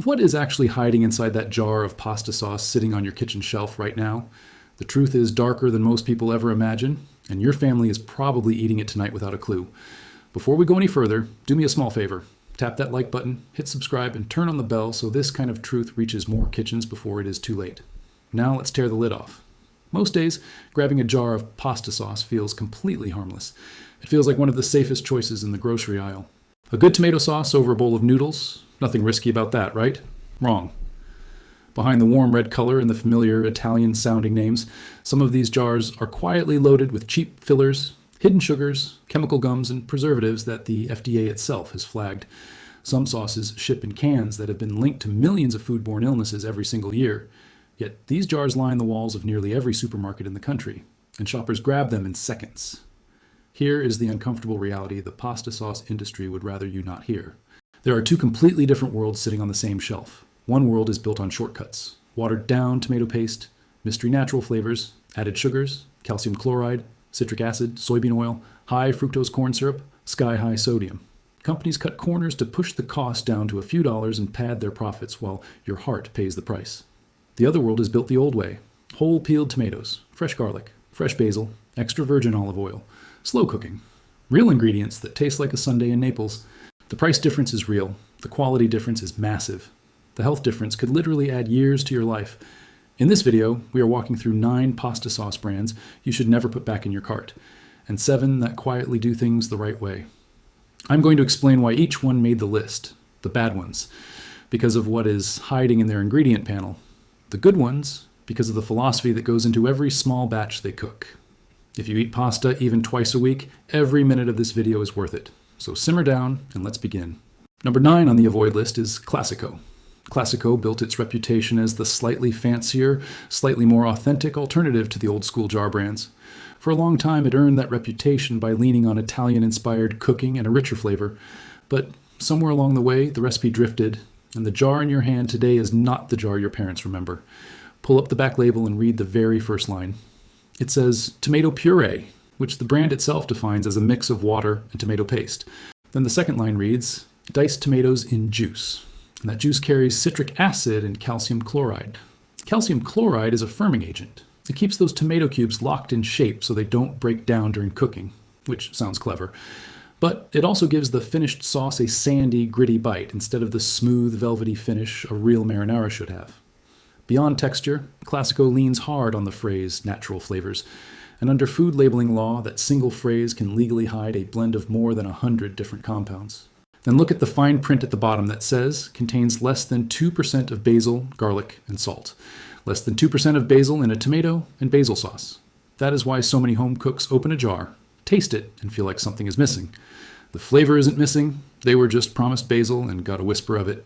what is actually hiding inside that jar of pasta sauce sitting on your kitchen shelf right now? The truth is darker than most people ever imagine, and your family is probably eating it tonight without a clue. Before we go any further, do me a small favor. Tap that like button, hit subscribe, and turn on the bell so this kind of truth reaches more kitchens before it is too late. Now let's tear the lid off. Most days, grabbing a jar of pasta sauce feels completely harmless. It feels like one of the safest choices in the grocery aisle. A good tomato sauce over a bowl of noodles? Nothing risky about that, right? Wrong. Behind the warm red color and the familiar Italian-sounding names, some of these jars are quietly loaded with cheap fillers, hidden sugars, chemical gums, and preservatives that the FDA itself has flagged. Some sauces ship in cans that have been linked to millions of foodborne illnesses every single year. Yet these jars line the walls of nearly every supermarket in the country, and shoppers grab them in seconds. Here is the uncomfortable reality the pasta sauce industry would rather you not hear. There are two completely different worlds sitting on the same shelf. One world is built on shortcuts, watered down tomato paste, mystery natural flavors, added sugars, calcium chloride, citric acid, soybean oil, high fructose corn syrup, sky-high sodium. Companies cut corners to push the cost down to a few dollars and pad their profits while your heart pays the price. The other world is built the old way. Whole peeled tomatoes, fresh garlic, fresh basil, extra virgin olive oil, slow cooking. Real ingredients that taste like a sundae in Naples. The price difference is real. The quality difference is massive. The health difference could literally add years to your life. In this video, we are walking through 9 pasta sauce brands you should never put back in your cart, and 7 that quietly do things the right way. I'm going to explain why each one made the list, the bad ones, because of what is hiding in their ingredient panel. The good ones, because of the philosophy that goes into every small batch they cook. If you eat pasta even twice a week, every minute of this video is worth it. So simmer down and let's begin. Number 9 on the avoid list is Classico. Classico built its reputation as the slightly fancier, slightly more authentic alternative to the old school jar brands. For a long time, it earned that reputation by leaning on Italian-inspired cooking and a richer flavor. But somewhere along the way, the recipe drifted, and the jar in your hand today is not the jar your parents remember. Pull up the back label and read the very first line. It says tomato puree, which the brand itself defines as a mix of water and tomato paste. Then the second line reads, diced tomatoes in juice. And that juice carries citric acid and calcium chloride. Calcium chloride is a firming agent. It keeps those tomato cubes locked in shape so they don't break down during cooking, which sounds clever. But it also gives the finished sauce a sandy, gritty bite instead of the smooth, velvety finish a real marinara should have. Beyond texture, Classico leans hard on the phrase natural flavors. And under food labeling law, that single phrase can legally hide a blend of more than 100 different compounds. Then look at the fine print at the bottom that says contains less than 2% of basil, garlic, and salt. Less than 2% of basil in a tomato and basil sauce. That is why so many home cooks open a jar, taste it, and feel like something is missing. The flavor isn't missing. They were just promised basil and got a whisper of it.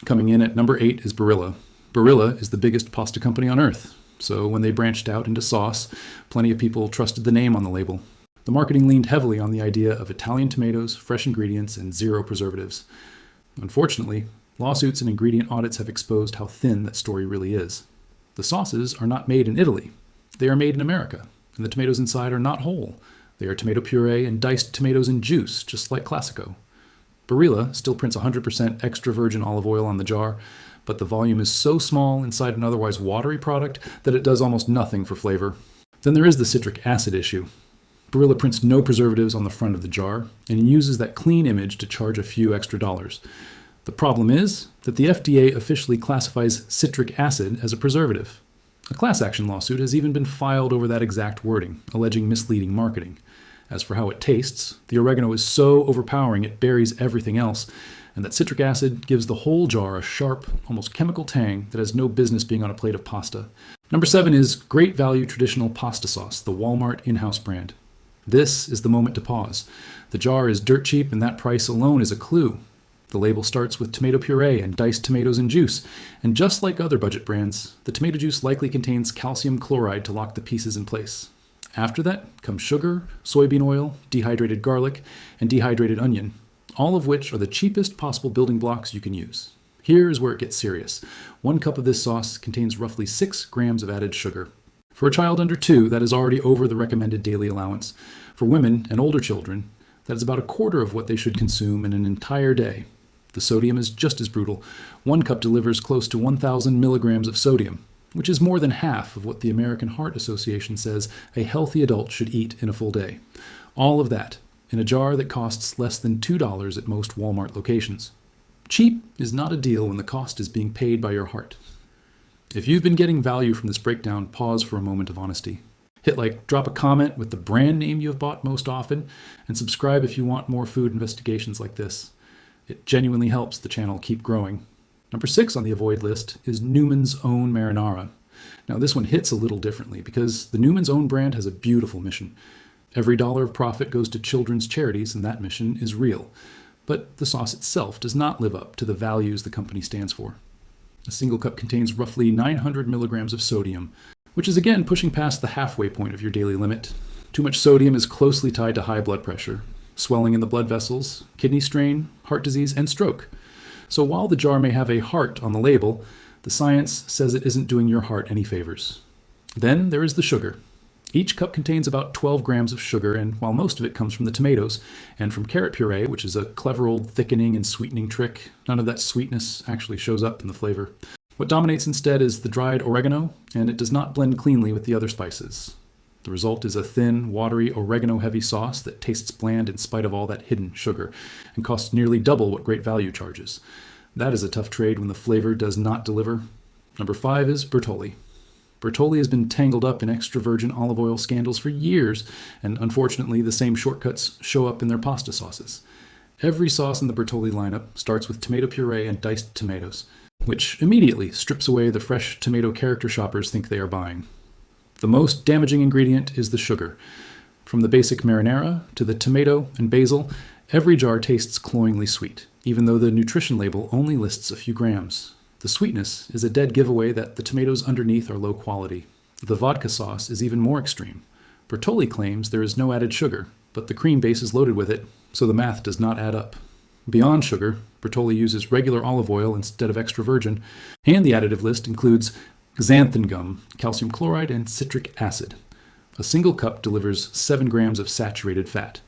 Coming in at number 8 is Barilla. Barilla is the biggest pasta company on earth. So when they branched out into sauce, plenty of people trusted the name on the label. The marketing leaned heavily on the idea of Italian tomatoes, fresh ingredients, and 0 preservatives. Unfortunately, lawsuits and ingredient audits have exposed how thin that story really is. The sauces are not made in Italy. They are made in America, and the tomatoes inside are not whole. They are tomato puree and diced tomatoes in juice, just like Classico. Barilla still prints 100% extra virgin olive oil on the jar, but the volume is so small inside an otherwise watery product that it does almost nothing for flavor. Then there is the citric acid issue. Barilla prints no preservatives on the front of the jar and uses that clean image to charge a few extra dollars. The problem is that the FDA officially classifies citric acid as a preservative. A class action lawsuit has even been filed over that exact wording, alleging misleading marketing. As for how it tastes, the oregano is so overpowering it buries everything else, and that citric acid gives the whole jar a sharp, almost chemical tang that has no business being on a plate of pasta. Number 7 is Great Value Traditional Pasta Sauce, the Walmart in-house brand. This is the moment to pause. The jar is dirt cheap, and that price alone is a clue. The label starts with tomato puree and diced tomatoes in juice, and just like other budget brands, the tomato juice likely contains calcium chloride to lock the pieces in place. After that comes sugar, soybean oil, dehydrated garlic, and dehydrated onion, all of which are the cheapest possible building blocks you can use. Here is where it gets serious. 1 cup of this sauce contains roughly 6 grams of added sugar. For a child under 2, that is already over the recommended daily allowance. For women and older children, that is about a quarter of what they should consume in an entire day. The sodium is just as brutal. 1 cup delivers close to 1,000 milligrams of sodium, which is more than half of what the American Heart Association says a healthy adult should eat in a full day. All of that in a jar that costs less than $2 at most Walmart locations. Cheap is not a deal when the cost is being paid by your heart. If you've been getting value from this breakdown, pause for a moment of honesty. Hit like, drop a comment with the brand name you have bought most often, and subscribe if you want more food investigations like this. It genuinely helps the channel keep growing. Number 6 on the avoid list is Newman's own Marinara. Now this one hits a little differently because the Newman's own brand has a beautiful mission. Every dollar of profit goes to children's charities, and that mission is real. But the sauce itself does not live up to the values the company stands for. A single cup contains roughly 900 milligrams of sodium, which is again pushing past the halfway point of your daily limit. Too much sodium is closely tied to high blood pressure, swelling in the blood vessels, kidney strain, heart disease, and stroke. So while the jar may have a heart on the label, the science says it isn't doing your heart any favors. Then there is the sugar. Each cup contains about 12 grams of sugar, and while most of it comes from the tomatoes and from carrot puree, which is a clever old thickening and sweetening trick, none of that sweetness actually shows up in the flavor. What dominates instead is the dried oregano, and it does not blend cleanly with the other spices. The result is a thin, watery, oregano-heavy sauce that tastes bland in spite of all that hidden sugar, and costs nearly double what Great Value charges. That is a tough trade when the flavor does not deliver. Number 5 is Bertolli. Bertolli has been tangled up in extra virgin olive oil scandals for years, and unfortunately the same shortcuts show up in their pasta sauces. Every sauce in the Bertolli lineup starts with tomato puree and diced tomatoes, which immediately strips away the fresh tomato character shoppers think they are buying. The most damaging ingredient is the sugar. From the basic marinara to the tomato and basil, every jar tastes cloyingly sweet, even though the nutrition label only lists a few grams. The sweetness is a dead giveaway that the tomatoes underneath are low quality. The vodka sauce is even more extreme. Bertolli claims there is no added sugar, but the cream base is loaded with it, so the math does not add up. Beyond sugar, Bertolli uses regular olive oil instead of extra virgin, and the additive list includes xanthan gum, calcium chloride, and citric acid. A single cup delivers 7 grams of saturated fat.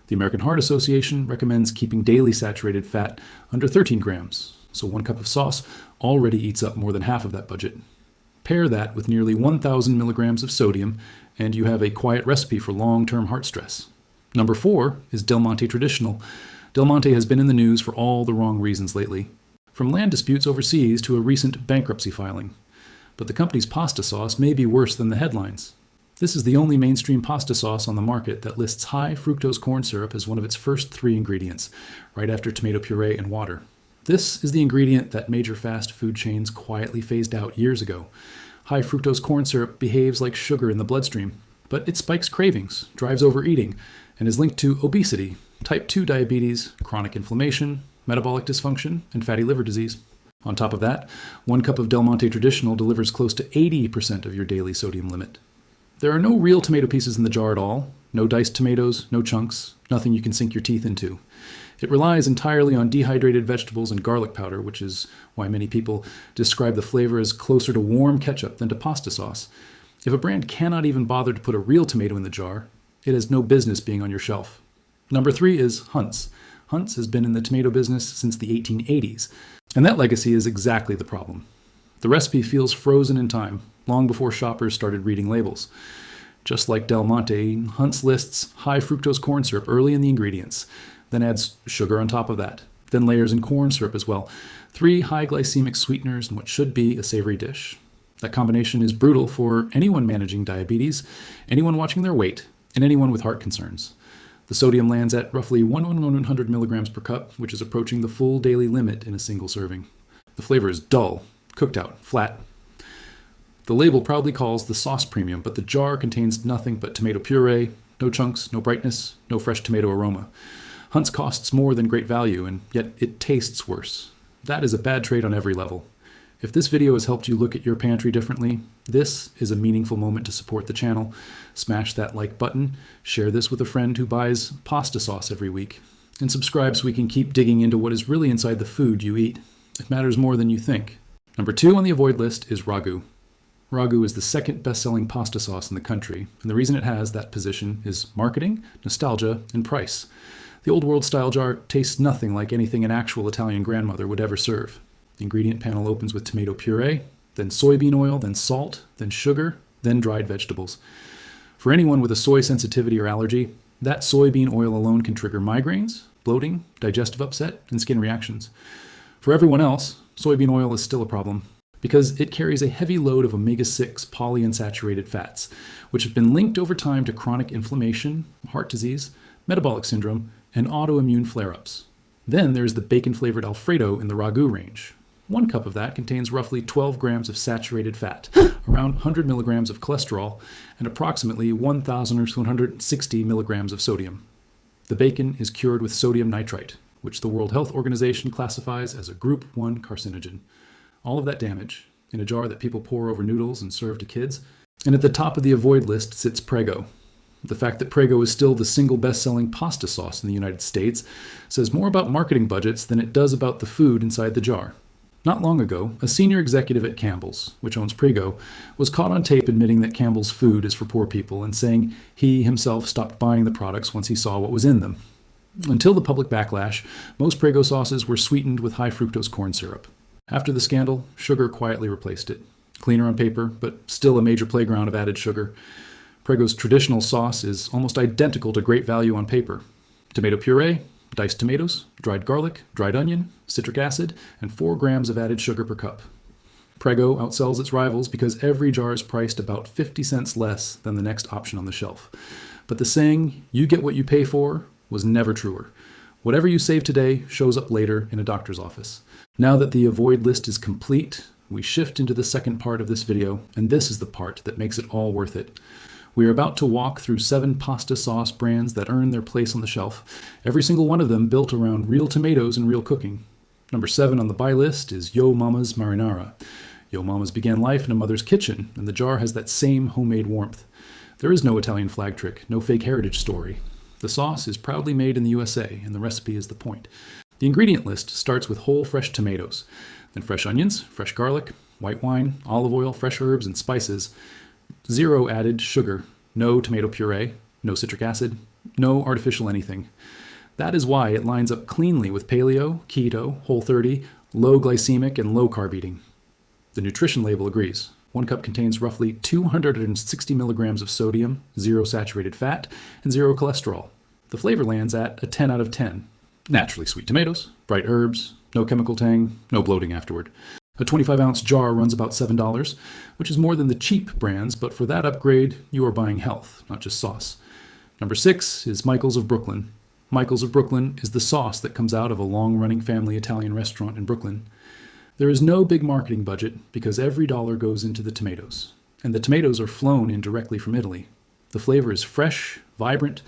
The American Heart Association recommends keeping daily saturated fat under 13 grams, so 1 cup of sauce already eats up more than half of that budget. Pair that with nearly 1,000 milligrams of sodium, and you have a quiet recipe for long-term heart stress. Number 4 is Del Monte Traditional. Del Monte has been in the news for all the wrong reasons lately, from land disputes overseas to a recent bankruptcy filing. But the company's pasta sauce may be worse than the headlines. This is the only mainstream pasta sauce on the market that lists high fructose corn syrup as one of its first 3 ingredients, right after tomato puree and water. This is the ingredient that major fast food chains quietly phased out years ago. High fructose corn syrup behaves like sugar in the bloodstream, but it spikes cravings, drives overeating, and is linked to obesity, type 2 diabetes, chronic inflammation, metabolic dysfunction, and fatty liver disease. On top of that, 1 cup of Del Monte Traditional delivers close to 80% of your daily sodium limit. There are no real tomato pieces in the jar at all, no diced tomatoes, no chunks, nothing you can sink your teeth into. It relies entirely on dehydrated vegetables and garlic powder, which is why many people describe the flavor as closer to warm ketchup than to pasta sauce. If a brand cannot even bother to put a real tomato in the jar, it has no business being on your shelf. Number 3 is Hunt's. Hunt's has been in the tomato business since the 1880s, and that legacy is exactly the problem. The recipe feels frozen in time, long before shoppers started reading labels. Just like Del Monte, Hunt's lists high fructose corn syrup early in the ingredients, then adds sugar on top of that, then layers in corn syrup as well. 3 high glycemic sweeteners in what should be a savory dish. That combination is brutal for anyone managing diabetes, anyone watching their weight, and anyone with heart concerns. The sodium lands at roughly 100 milligrams per cup, which is approaching the full daily limit in a single serving. The flavor is dull, cooked out, flat. The label proudly calls the sauce premium, but the jar contains nothing but tomato puree, no chunks, no brightness, no fresh tomato aroma. Hunt's costs more than Great Value, and yet it tastes worse. That is a bad trade on every level. If this video has helped you look at your pantry differently, this is a meaningful moment to support the channel. Smash that like button, share this with a friend who buys pasta sauce every week, and subscribe so we can keep digging into what is really inside the food you eat. It matters more than you think. Number 2 on the avoid list is Ragu. Ragu is the second best-selling pasta sauce in the country, and the reason it has that position is marketing, nostalgia, and price. The old world style jar tastes nothing like anything an actual Italian grandmother would ever serve. The ingredient panel opens with tomato puree, then soybean oil, then salt, then sugar, then dried vegetables. For anyone with a soy sensitivity or allergy, that soybean oil alone can trigger migraines, bloating, digestive upset, and skin reactions. For everyone else, soybean oil is still a problem because it carries a heavy load of omega-6 polyunsaturated fats, which have been linked over time to chronic inflammation, heart disease, metabolic syndrome, and autoimmune flare-ups. Then there's the bacon-flavored Alfredo in the Ragu range. 1 cup of that contains roughly 12 grams of saturated fat, around 100 milligrams of cholesterol, and approximately 1,160 milligrams of sodium. The bacon is cured with sodium nitrite, which the World Health Organization classifies as a Group 1 carcinogen. All of that damage in a jar that people pour over noodles and serve to kids. And at the top of the avoid list sits Prego. The fact that Prego is still the single best-selling pasta sauce in the United States says more about marketing budgets than it does about the food inside the jar. Not long ago, a senior executive at Campbell's, which owns Prego, was caught on tape admitting that Campbell's food is for poor people and saying he himself stopped buying the products once he saw what was in them. Until the public backlash, most Prego sauces were sweetened with high fructose corn syrup. After the scandal, sugar quietly replaced it. Cleaner on paper, but still a major playground of added sugar. Prego's traditional sauce is almost identical to Great Value on paper. Tomato puree, diced tomatoes, dried garlic, dried onion, citric acid, and 4 grams of added sugar per cup. Prego outsells its rivals because every jar is priced about 50 cents less than the next option on the shelf. But the saying, "you get what you pay for," was never truer. Whatever you save today shows up later in a doctor's office. Now that the avoid list is complete, we shift into the second part of this video, and this is the part that makes it all worth it. We are about to walk through 7 pasta sauce brands that earn their place on the shelf, every single one of them built around real tomatoes and real cooking. Number 7 on the buy list is Yo Mama's Marinara. Yo Mama's began life in a mother's kitchen, and the jar has that same homemade warmth. There is no Italian flag trick, no fake heritage story. The sauce is proudly made in the USA, and the recipe is the point. The ingredient list starts with whole fresh tomatoes, then fresh onions, fresh garlic, white wine, olive oil, fresh herbs, and spices. 0 added sugar, no tomato puree, no citric acid, no artificial anything. That is why it lines up cleanly with paleo, keto, Whole30, low glycemic, and low carb eating. The nutrition label agrees. 1 cup contains roughly 260 milligrams of sodium, 0 saturated fat, and 0 cholesterol. The flavor lands at a 10 out of 10. Naturally sweet tomatoes, bright herbs, no chemical tang, no bloating afterward. A 25-ounce jar runs about $7, which is more than the cheap brands, but for that upgrade, you are buying health, not just sauce. Number 6 is Michael's of Brooklyn. Michael's of Brooklyn is the sauce that comes out of a long-running family Italian restaurant in Brooklyn. There is no big marketing budget because every dollar goes into the tomatoes, and the tomatoes are flown in directly from Italy. The flavor is fresh, vibrant,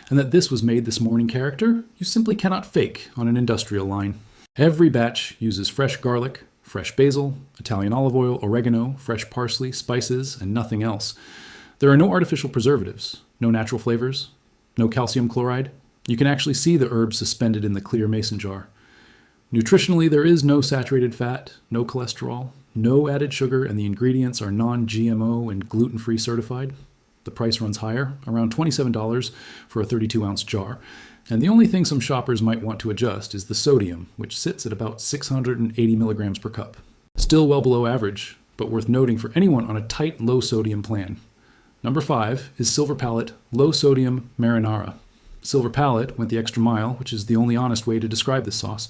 and that this was made this morning character, you simply cannot fake on an industrial line. Every batch uses fresh garlic, fresh basil, Italian olive oil, oregano, fresh parsley, spices, and nothing else. There are no artificial preservatives, no natural flavors, no calcium chloride. You can actually see the herbs suspended in the clear mason jar. Nutritionally, there is no saturated fat, no cholesterol, no added sugar, and the ingredients are non-GMO and gluten-free certified. The price runs higher, around $27 for a 32-ounce jar. And the only thing some shoppers might want to adjust is the sodium, which sits at about 680 milligrams per cup. Still well below average, but worth noting for anyone on a tight low-sodium plan. Number 5 is Silver Palate Low-Sodium Marinara. Silver Palate went the extra mile, which is the only honest way to describe this sauce.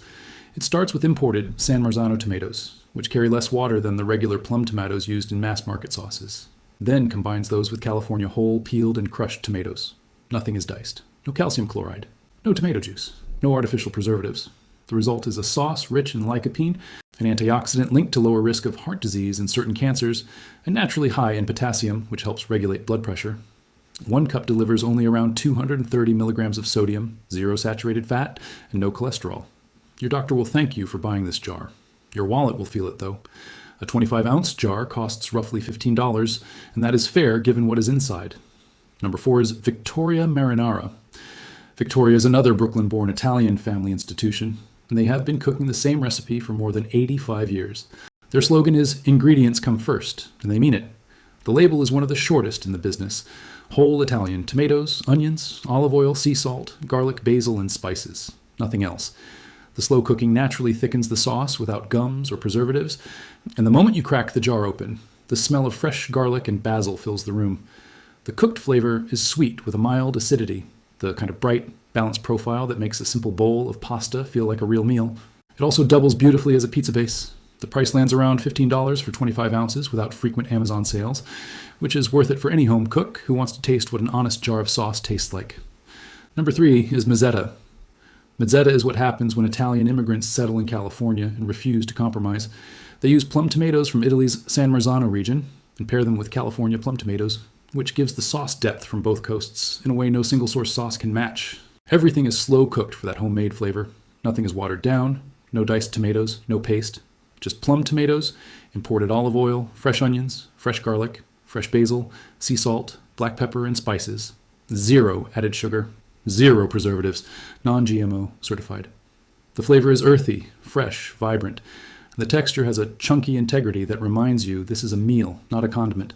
It starts with imported San Marzano tomatoes, which carry less water than the regular plum tomatoes used in mass-market sauces. Then combines those with California whole, peeled, and crushed tomatoes. Nothing is diced. No calcium chloride. No tomato juice. No artificial preservatives. The result is a sauce rich in lycopene, an antioxidant linked to lower risk of heart disease and certain cancers, and naturally high in potassium, which helps regulate blood pressure. 1 cup delivers only around 230 milligrams of sodium, 0 saturated fat, and no cholesterol. Your doctor will thank you for buying this jar. Your wallet will feel it, though. A 25-ounce jar costs roughly $15, and that is fair given what is inside. Number 4 is Victoria Marinara. Victoria is another Brooklyn-born Italian family institution, and they have been cooking the same recipe for more than 85 years. Their slogan is, "Ingredients come first," and they mean it. The label is one of the shortest in the business. Whole Italian: tomatoes, onions, olive oil, sea salt, garlic, basil, and spices. Nothing else. The slow cooking naturally thickens the sauce without gums or preservatives, and the moment you crack the jar open, the smell of fresh garlic and basil fills the room. The cooked flavor is sweet with a mild acidity, the kind of bright, balanced profile that makes a simple bowl of pasta feel like a real meal. It also doubles beautifully as a pizza base. The price lands around $15 for 25 ounces without frequent Amazon sales, which is worth it for any home cook who wants to taste what an honest jar of sauce tastes like. Number 3 is Mezzetta. Mezzetta is what happens when Italian immigrants settle in California and refuse to compromise. They use plum tomatoes from Italy's San Marzano region and pair them with California plum tomatoes, which gives the sauce depth from both coasts in a way no single source sauce can match. Everything is slow cooked for that homemade flavor. Nothing is watered down, no diced tomatoes, no paste. Just plum tomatoes, imported olive oil, fresh onions, fresh garlic, fresh basil, sea salt, black pepper, and spices. 0 added sugar, 0 preservatives, non-GMO certified. The flavor is earthy, fresh, vibrant. The texture has a chunky integrity that reminds you this is a meal, not a condiment.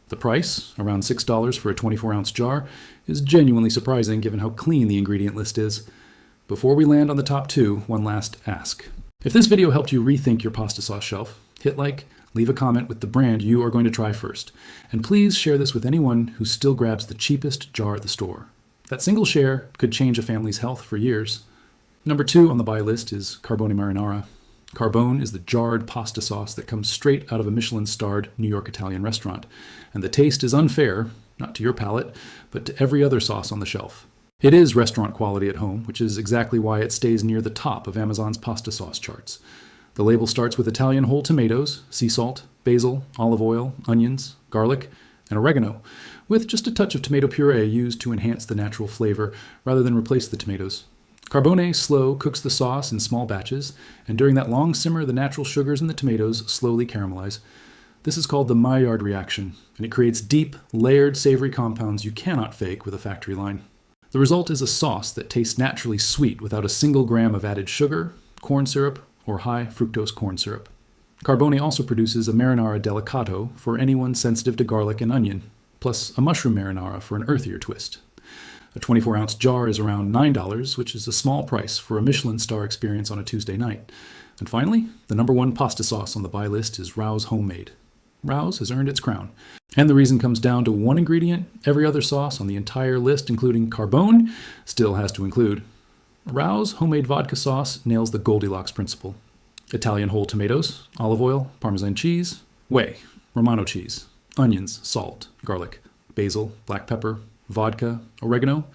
The price, around $6 for a 24-ounce jar, is genuinely surprising given how clean the ingredient list is. Before we land on the top 2, one last ask. If this video helped you rethink your pasta sauce shelf, hit like, leave a comment with the brand you are going to try first, and please share this with anyone who still grabs the cheapest jar at the store. That single share could change a family's health for years. Number 2 on the buy list is Carbone Marinara. Carbone is the jarred pasta sauce that comes straight out of a Michelin-starred New York Italian restaurant, and the taste is unfair, not to your palate, but to every other sauce on the shelf. It is restaurant quality at home, which is exactly why it stays near the top of Amazon's pasta sauce charts. The label starts with Italian whole tomatoes, sea salt, basil, olive oil, onions, garlic, and oregano, with just a touch of tomato puree used to enhance the natural flavor rather than replace the tomatoes. Carbone slow cooks the sauce in small batches, and during that long simmer, the natural sugars in the tomatoes slowly caramelize. This is called the Maillard reaction, and it creates deep, layered, savory compounds you cannot fake with a factory line. The result is a sauce that tastes naturally sweet without a single gram of added sugar, corn syrup, or high fructose corn syrup. Carbone also produces a marinara delicato for anyone sensitive to garlic and onion, plus a mushroom marinara for an earthier twist. A 24-ounce jar is around $9, which is a small price for a Michelin star experience on a Tuesday night. And finally, the number 1 pasta sauce on the buy list is Rao's Homemade. Rao's has earned its crown. And the reason comes down to one ingredient every other sauce on the entire list, including Carbone, still has to include. Rao's homemade vodka sauce nails the Goldilocks principle. Italian whole tomatoes, olive oil, Parmesan cheese, whey, Romano cheese, onions, salt, garlic, basil, black pepper, vodka, oregano,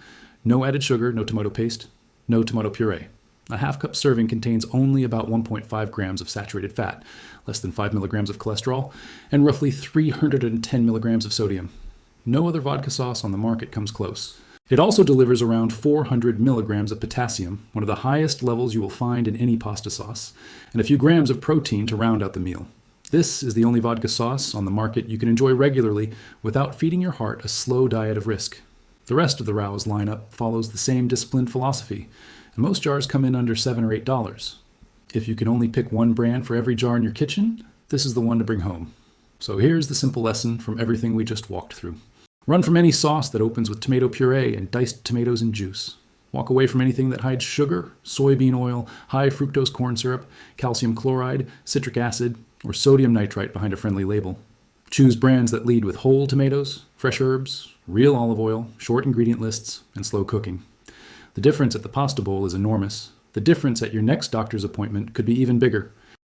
no added sugar, no tomato paste, no tomato puree. A half-cup serving contains only about 1.5 grams of saturated fat, less than 5 milligrams of cholesterol, and roughly 310 milligrams of sodium. No other vodka sauce on the market comes close. It also delivers around 400 milligrams of potassium, one of the highest levels you will find in any pasta sauce, and a few grams of protein to round out the meal. This is the only vodka sauce on the market you can enjoy regularly without feeding your heart a slow diet of risk. The rest of the Rao's lineup follows the same disciplined philosophy, and most jars come in under $7 or $8. If you can only pick one brand for every jar in your kitchen, this is the one to bring home. So here's the simple lesson from everything we just walked through. Run from any sauce that opens with tomato puree and diced tomatoes and juice. Walk away from anything that hides sugar, soybean oil, high fructose corn syrup, calcium chloride, citric acid, or sodium nitrite behind a friendly label. Choose brands that lead with whole tomatoes, fresh herbs, real olive oil, short ingredient lists, and slow cooking. The difference at the pasta bowl is enormous. The difference at your next doctor's appointment could be even bigger.